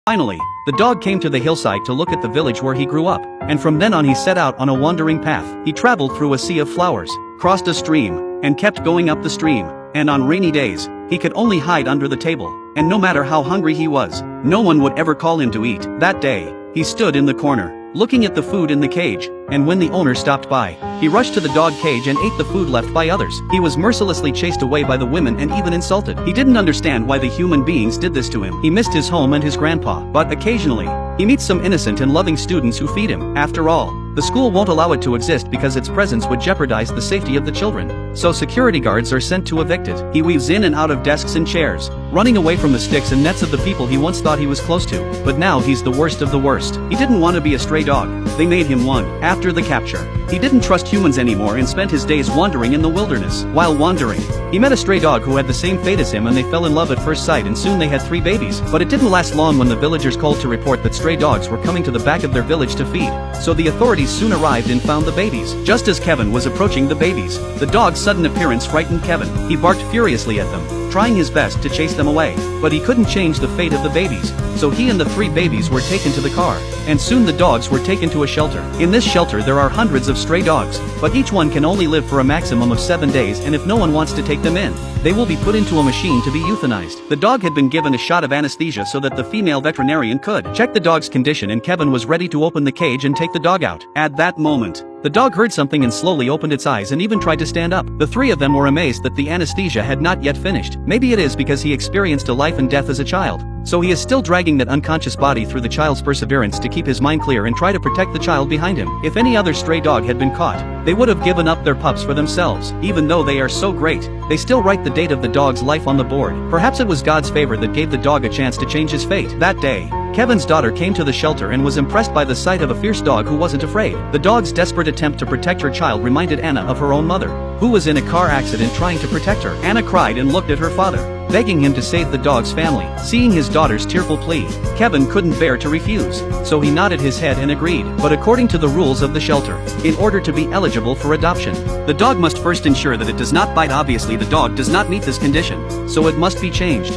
Finally, the dog came to the hillside to look at the village where he grew up, and from then on he set out on a wandering path. He traveled through a sea of flowers, crossed a stream, and kept going up the stream, and on rainy days, he could only hide under the table, and no matter how hungry he was, no one would ever call him to eat. That day, he stood in the corner, looking at the food in the cage, and when the owner stopped by, he rushed to the dog cage and ate the food left by others. He was mercilessly chased away by the women and even insulted. He didn't understand why the human beings did this to him. He missed his home and his grandpa, but occasionally, he meets some innocent and loving students who feed him. After all, the school won't allow it to exist because its presence would jeopardize the safety of the children. So security guards are sent to evict it. He weaves in and out of desks and chairs, running away from the sticks and nets of the people he once thought he was close to. But now he's the worst of the worst. He didn't want to be a stray dog. They made him one. After the capture, he didn't trust humans anymore and spent his days wandering in the wilderness. While wandering, he met a stray dog who had the same fate as him, and they fell in love at first sight, and soon they had 3 babies. But it didn't last long when the villagers called to report that stray dogs were coming to the back of their village to feed. So the authorities soon arrived and found the babies. Just as Kevin was approaching the babies, the dog's sudden appearance frightened Kevin. He barked furiously at them, trying his best to chase them away. But he couldn't change the fate of the babies, so he and the 3 babies were taken to the car, and soon the dogs were taken to a shelter. In this shelter there are hundreds of stray dogs, but each one can only live for a maximum of 7 days, and if no one wants to take them in, they will be put into a machine to be euthanized. The dog had been given a shot of anesthesia so that the female veterinarian could check the dog's condition, and Kevin was ready to open the cage and take the dog out. At that moment, the dog heard something and slowly opened its eyes and even tried to stand up. The 3 of them were amazed that the anesthesia had not yet finished. Maybe it is because he experienced a life and death as a child, so he is still dragging that unconscious body through the child's perseverance to keep his mind clear and try to protect the child behind him. If any other stray dog had been caught, they would have given up their pups for themselves. Even though they are so great, they still write the date of the dog's life on the board. Perhaps it was God's favor that gave the dog a chance to change his fate. That day, Kevin's daughter came to the shelter and was impressed by the sight of a fierce dog who wasn't afraid. The dog's desperate attempt to protect her child reminded Anna of her own mother, who was in a car accident trying to protect her. Anna cried and looked at her father, begging him to save the dog's family. Seeing his daughter's tearful plea, Kevin couldn't bear to refuse, so he nodded his head and agreed. But according to the rules of the shelter, in order to be eligible for adoption, the dog must first ensure that it does not bite. Obviously the dog does not meet this condition, so it must be changed.